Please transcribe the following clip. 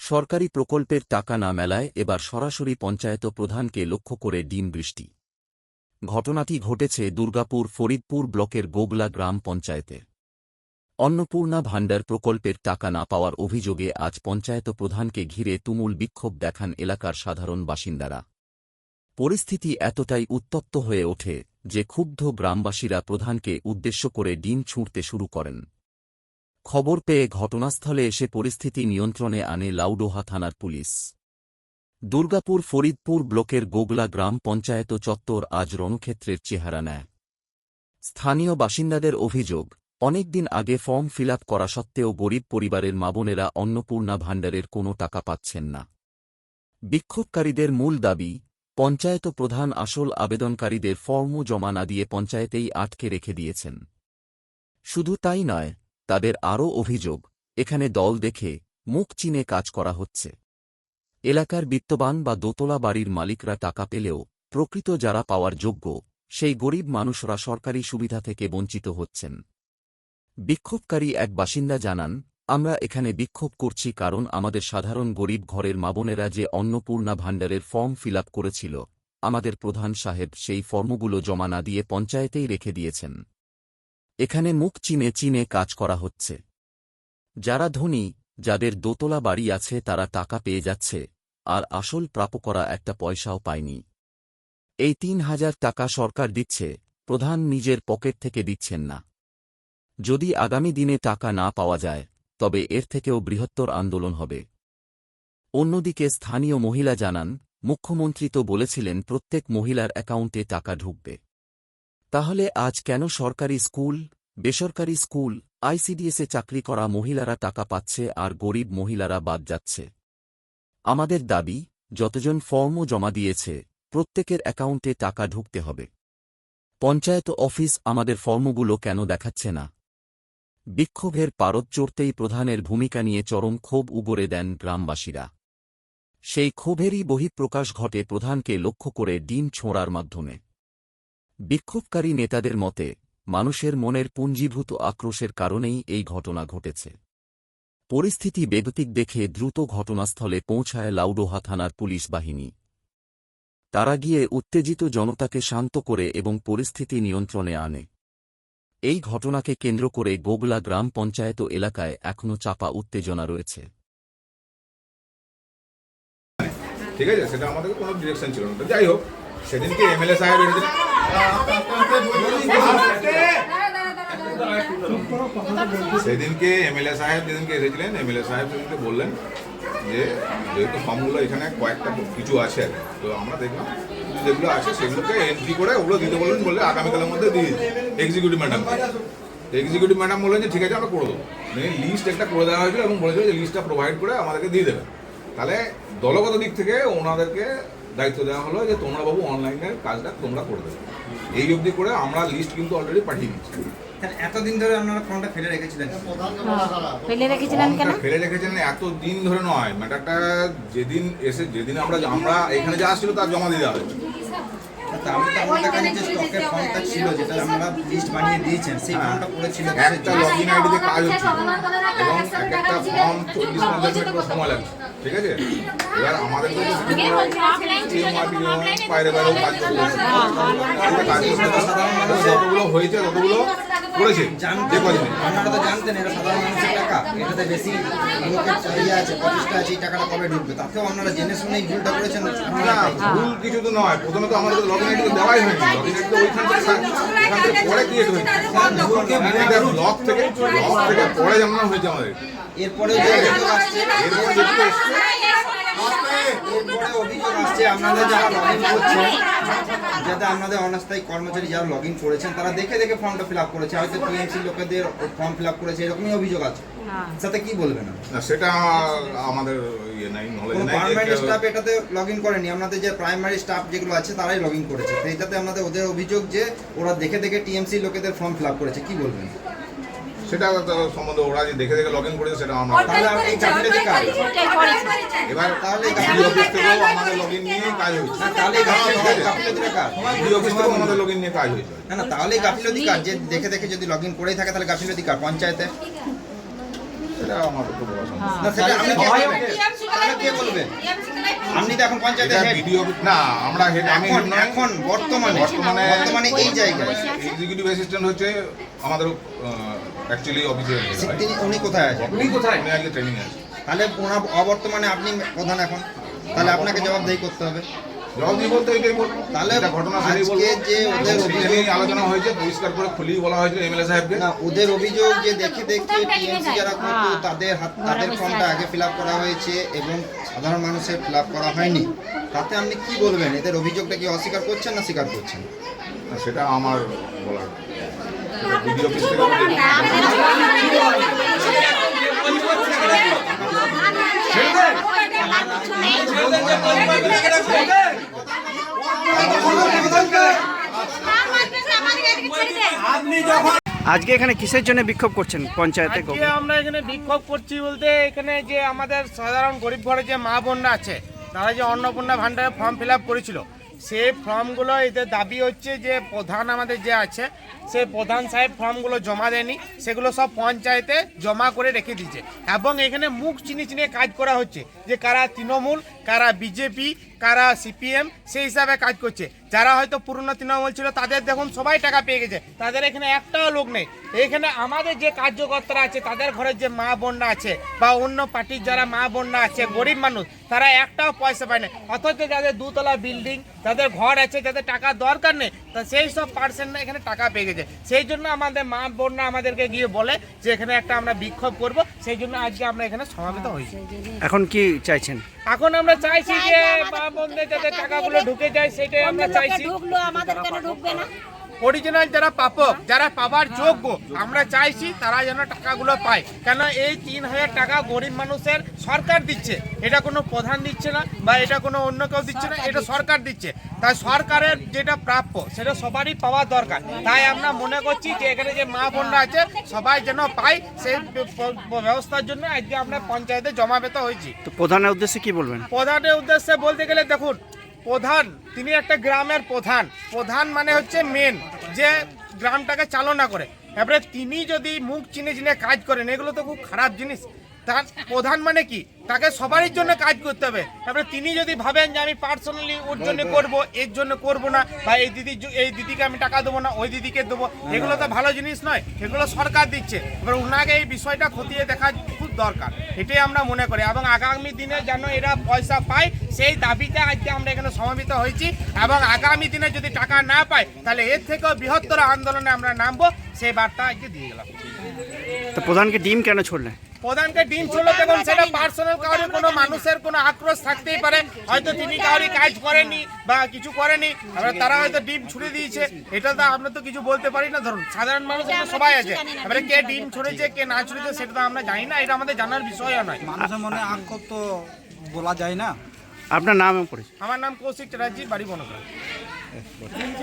সরকারি প্রকল্পের টাকা না মেলায় এবার সরাসরি পঞ্চায়েত প্রধানকে লক্ষ্য করে ডিম বৃষ্টি। ঘটনাটি ঘটেছে দুর্গাপুর ফরিদপুর ব্লকের গোগলা গ্রাম পঞ্চায়েতে। অন্নপূর্ণা ভাণ্ডার প্রকল্পের টাকা না পাওয়ার অভিযোগে আজ পঞ্চায়েত প্রধানকে ঘিরে তুমুল বিক্ষোভ দেখান এলাকার সাধারণ বাসিন্দারা। পরিস্থিতি এতটাই উত্তপ্ত হয়ে ওঠে যে ক্ষুব্ধ গ্রামবাসীরা প্রধানকে উদ্দেশ্য করে ডিম ছুঁড়তে শুরু করেন। খবর পেয়ে ঘটনাস্থলে এসে পরিস্থিতি নিয়ন্ত্রণে আনে লাউডোহা থানার পুলিশ। দুর্গাপুর ফরিদপুর ব্লকের গোগলা গ্রাম পঞ্চায়েত চত্বর আজ রণক্ষেত্রের চেহারা নেয়। স্থানীয় বাসিন্দাদের অভিযোগ, অনেকদিন আগে ফর্ম ফিল আপ করা সত্ত্বেও গরিব পরিবারের মা-বোনেরা অন্নপূর্ণা ভাণ্ডারের কোনো টাকা পাচ্ছেন না। বিক্ষোভকারীদের মূল দাবি, পঞ্চায়েত প্রধান আসল আবেদনকারীদের ফর্মও জমা না দিয়ে পঞ্চায়েতেই আটকে রেখে দিয়েছেন। শুধু তাই নয়, তাদের আরও অভিযোগ, এখানে দল দেখে মুখ চিনে কাজ করা হচ্ছে। এলাকার বিত্তবান বা দোতলা বাড়ির মালিকরা টাকা পেলেও প্রকৃত যারা পাওয়ার যোগ্য সেই গরিব মানুষরা সরকারি সুবিধা থেকে বঞ্চিত হচ্ছেন। বিক্ষোভকারী এক বাসিন্দা জানান, আমরা এখানে বিক্ষোভ করছি কারণ আমাদের সাধারণ গরিব ঘরের মা-বোনেরা যে অন্নপূর্ণা ভাণ্ডারের ফর্ম ফিল আপ করেছিল, আমাদের প্রধান সাহেব সেই ফর্মগুলো জমা না দিয়ে পঞ্চায়েতেই রেখে দিয়েছেন। এখানে মুখ চিনে চিনে কাজ করা হচ্ছে। যারা ধনী, যাদের দোতলা বাড়ি আছে তারা টাকা পেয়ে যাচ্ছে, আর আসল প্রাপকরা একটা পয়সাও পায়নি। এই ৩,০০০ টাকা সরকার দিচ্ছে, প্রধান নিজের পকেট থেকে দিচ্ছেন না। যদি আগামী দিনে টাকা না পাওয়া যায় তবে এর থেকেও বৃহত্তর আন্দোলন হবে। অন্যদিকে স্থানীয় মহিলা জানান, মুখ্যমন্ত্রী তো বলেছিলেন প্রত্যেক মহিলার অ্যাকাউন্টে টাকা ঢুকবে। তাহলে আজ কেন সরকারি স্কুল, বেসরকারি স্কুল, আইসিডিএসে চাকরি করা মহিলারা টাকা পাচ্ছে আর গরিব মহিলারা বাদ যাচ্ছে? আমাদের দাবি, যতজন ফর্মও জমা দিয়েছে প্রত্যেকের অ্যাকাউন্টে টাকা ঢুকতে হবে। পঞ্চায়েত অফিস আমাদের ফর্মগুলো কেন দেখাচ্ছে না? বিক্ষোভের পারদ চড়তেই প্রধানের ভূমিকা নিয়ে চরম ক্ষোভ উগরে দেন গ্রামবাসীরা। সেই ক্ষোভেরই বহিঃপ্রকাশ ঘটে প্রধানকে লক্ষ্য করে ডিম ছোঁড়ার মাধ্যমে। বিক্ষোভকারী নেতাদের মতে, মানুষের মনের পুঞ্জীভূত আক্রোশের কারণেই এই ঘটনা ঘটেছে। পরিস্থিতি বেগতিক দেখে দ্রুত ঘটনাস্থলে পৌঁছায় লাউডোহা থানার পুলিশ বাহিনী। তারা গিয়ে উত্তেজিত জনতাকে শান্ত করে এবং পরিস্থিতি নিয়ন্ত্রণে আনে। এই ঘটনাকে কেন্দ্র করে গোগলা গ্রাম পঞ্চায়েত এলাকায় এখনও চাপা উত্তেজনা রয়েছে। ঠিক আছে, সেটা আমাদের কোনো ডিরেকশন ছিল না। যাই হোক, সেদিনকে এমএলএ সাহেব যেদিনকে এসেছিলেন, এমএলএ সাহেব সেদিনকে বললেন যে যেহেতু ফর্মগুলো এখানে কয়েকটা কিছু আছে, তো আমরা দেখলাম যেগুলো আছে সেগুলোকে এন্ট্রি করে ওগুলো দিতে বললেন, বলে আগামীকালের মধ্যে দিয়ে এক্সিকিউটিভ ম্যাডাম। এক্সিকিউটিভ ম্যাডাম বললেন যে ঠিক আছে আমরা করে দেবো। লিস্ট একটা করে দেওয়া হয়েছিল এবং বলেছিল যে লিস্টটা প্রোভাইড করে আমাদেরকে দিয়ে দেবেন। তাহলে দলগত দিক থেকে ওনাদেরকে দায়িত্ব দেওয়া হলো যে তোমরা বাবু অনলাইনের কাজটা তোমরা করে দেবে। এই অবধি করে আমরা লিস্ট কিন্তু অলরেডি পাঠিয়ে দিচ্ছি। এতদিন ধরে আপনারা ফর্মটা ফেলে রেখেছিলেন কেন? ফেলে রেখেছিলেন এতদিন ধরে নয়, ম্যাটারটা যেদিন আমরা এখানে যা আসছিল তার জমা দিয়ে দেওয়া হয়েছে। আমাদের কাছে যে স্টকের ফর্মটা ছিল, যেটা আমরা লিস্ট বানিয়ে দিয়েছেন, সেই ফর্মটা পড়েছিল একটা লগইন আইডিতে কাজ হচ্ছে এবং একটা ফর্ম 40-50 মিনিট করে সময় লাগছে। ঠিক আছে, এবার আমাদের বাইরে বাইরেও কাজ যতগুলো হয়েছে ততগুলো করেছে। যে কদিন আপনারা তো জানতেন এটা সাধারণ মানুষের টাকা, এটাতে বেশি লোকের আছে, প্রতিষ্ঠা আছে, এই টাকাটা কবে ঢুকবে, তাতেও আপনারা জেনে শুনে এই ভুলটা করেছেন। ভুল কিছু তো নয়, প্রথমে তো আমাদের লগইন আইডি দেওয়াই হয়নি। লগইন আইডি তো ওইখান থেকে পরে ক্রিয়েট হয়েছে, ব্লক থেকে পরে যেমন হয়েছে আমাদের। এরপরে অভিযোগ আসছে আপনাদের যারা লগ ইন করছেন, যাতে আপনাদের অনাস্থায়ী কর্মচারী যারা লগ ইন করেছেন তারা দেখে দেখে ফর্মটা ফিল আপ করেছে, হয়তো টিএমসি লোকেদের ফর্ম ফিল আপ করেছে, এরকমই অভিযোগ আছে। সাথে কি বলবেন? না, সেটা আমাদের ইয়ে নাই, নলেজ নাই। প্রাইমারি স্টাফ এটাতে লগ ইন করেনি, আপনাদের যে প্রাইমারি স্টাফ যেগুলো আছে তারাই লগ ইন করেছে। এটাতে আমাদের ওদের অভিযোগ যে ওরা দেখে দেখে টিএমসি লোকেদের ফর্ম ফিল আপ করেছে, কি বলবেন? সেটা সম্বন্ধে ওরা যে দেখে দেখে লগ ইন করেছে সেটা আমরা এবার তাহলে অফিস থেকেও আমাদের লগ ইন নিয়ে কাজ হয়েছে। তাহলে অফিস থেকেও আমাদের লগ ইন নিয়ে কাজ হয়েছে। না না, তাহলে গাফিলতি কাজ, যে দেখে দেখে যদি লগ ইন করেই থাকে তাহলে গাফিলতি কাজ পঞ্চায়েতে। সেটা আমার তো বলা সম্ভব না। না সেটা আপনি কে বলবেন? তাহলে কে বলবেন? আপনি তো এখন পঞ্চায়েতের এটা হেড। ভিডিও না আমরা আমি এখন head নয়। এখন বর্তমানে এই জায়গায় এক্সিকিউটিভ অ্যাসিস্ট্যান্ট হচ্ছে আমাদের অ্যাকচুয়ালি অফিসে উনি কোথায় আছেন? উনি আজকে ট্রেনিং আছে। তাহলে ওনার অবর্তমানে আপনি প্রধান এখন, তাহলে আপনাকে জবাবদেহি করতে হবে। জবাবদিহি বলতে এটাই বলবো, তাহলে এটা ঘটনা সেটাই বলবো। আজকে যে ওদের সেটা নিয়ে আলোচনা হয়েছে, পরিষ্কার করে খুলেই বলা হয়েছে এমএলএ সাহেবকে। না ওদের অভিযোগ যে দেখে টিএমসি যারা করতো তাদের ফর্মটা আগে ফিল করা হয়েছে এবং সাধারণ মানুষের ফিল করা হয়নি, তাতে আপনি কি বলবেন? এদের অভিযোগটা কি অস্বীকার করছেন না স্বীকার করছেন? না, সেটা আমার বলার ভিডিও অফিস থেকে আজকে এখানে কিসের জন্য বিক্ষোভ করছেন পঞ্চায়েতে? আজকে আমরা এখানে বিক্ষোভ করছি বলতে এখানে যে আমাদের সাধারণ গরিব ঘরে যে মা বোনরা আছে তারা যে অন্নপূর্ণা ভান্ডারে ফর্ম ফিল আপ করেছিল, সেই ফর্মগুলো এদের দাবি হচ্ছে যে প্রধান আমাদের যে আছে সেই প্রধান সাহেব ফর্মগুলো জমা দেয়নি, সেগুলো সব পঞ্চায়েতে জমা করে রেখে দিয়েছে এবং এখানে মুখ চিনিয়ে কাজ করা হচ্ছে যে কারা তৃণমূল, কারা বিজেপি, কারা সিপিএম, সেই হিসাবে কাজ করছে। যারা হয়তো পুরনো তৃণমূল ছিল তাদের দেখুন সবাই টাকা পেয়ে গেছে, তাদের এখানে একটাও লোক নেই। এখানে আমাদের যে কার্যকর্তারা আছে তাদের ঘরের যে মা বোনরা আছে বা অন্য পার্টির যারা মা বোনরা আছে গরিব মানুষ, তারা একটাও পয়সা পায় না। অথচ যাদের দুতলা বিল্ডিং, যাদের ঘর আছে, যাদের টাকা দরকার নেই, তা সেই সব পার্সেন্টরা এখানে টাকা পেয়ে গেছে। সেই জন্য আমাদের মা বোনরা আমাদেরকে গিয়ে বলে যে এখানে একটা আমরা বিক্ষোভ করব, সেই জন্য আজকে আমরা এখানে সমাবেত হয়েছি। এখন কি চাইছেন? এখন আমরা চাইছি যে মা বোনদের যাতে টাকাগুলো ঢুকে যায় সেটাই আমরা চাইছি। ঢুকলো আমাদের কেন ঢুকবে না? অরিজিনাল যারা প্রাপক, যারা পাবার যোগ্য, আমরা চাইছি তারা যেন টাকাগুলো পায়। কেন এই 3000 টাকা গরিব মানুষের সরকার দিচ্ছে, এটা কোনো প্রধান দিচ্ছে না বা এটা কোনো অন্য কেউ দিচ্ছে না, এটা সরকার দিচ্ছে। তাই সরকারের যেটা প্রাপ্য সেটা সবারই পাওয়া দরকার। তাই আমরা মনে করছি যে এখানে যে মা বোনরা আছে সবাই যেন পায়, সেই ব্যবস্থার জন্য আজকে আমরা পঞ্চায়েতে জমাবেত হয়েছি। তো প্রধানের উদ্দেশ্যে কি বলবেন? প্রধানের উদ্দেশ্যে বলতে গেলে দেখুন, প্রধান তিনি একটা গ্রামের প্রধান মানে হচ্ছে মেন যে গ্রামটাকে চালনা করে। এবারে তিনি যদি মুখ চিনে কাজ করেন, এগুলো তো খুব খারাপ জিনিস। তার প্রধান মানে কি, তাকে সবারই জন্য কাজ করতে হবে। এবারে তিনি যদি ভাবেন যে আমি পার্সোনালি ওর জন্য করবো, এর জন্য করবো না, বা এই দিদিকে আমি টাকা দেবো না, ওই দিদিকে দেবো, এগুলো তো ভালো জিনিস নয়, এগুলো সরকার দিচ্ছে। এবার ওনাকে এই বিষয়টা খতিয়ে দেখা খুব দরকার, এটাই আমরা মনে করি। এবং আগামী দিনে যেন এরা পয়সা পায় সেই দাবিতে আজকে আমরা এখানে সমবেত হয়েছি। এবং আগামী দিনে যদি টাকা না পায় তাহলে এর থেকেও বৃহত্তর আন্দোলনে আমরা নামবো, সেই বার্তা আজকে দিয়ে গেলাম। তো প্রধানকে ডিম কেন ছড়লেন? প্রধানকে ডিম ছুড়লো, দেখুন সেটা পার্সোনাল কাউরি কোনো মানুষের কোনো আক্রোশ থাকতেই পারে, হয়তো তিনি কাউরি কাজ করেননি বা কিছু করেনি, এবার তারা হয়তো ডিম ছুড়ে দিয়েছে, এটা তো আমরা তো কিছু বলতে পারি না। ধরুন সাধারণ মানুষ সবাই আছে, এবারে কে ডিম ছুড়েছে কে না ছুড়েছে সেটা তো আমরা জানি না, এটা আমাদের জানার বিষয়ও নয়। মানুষের মনে আক্ষেপ তো বলা যায় না। আপনার নাম এবং পরিচয়? আমার নাম কৌশিক চ্যাটার্জি, বাড়ি বনগ্রাম।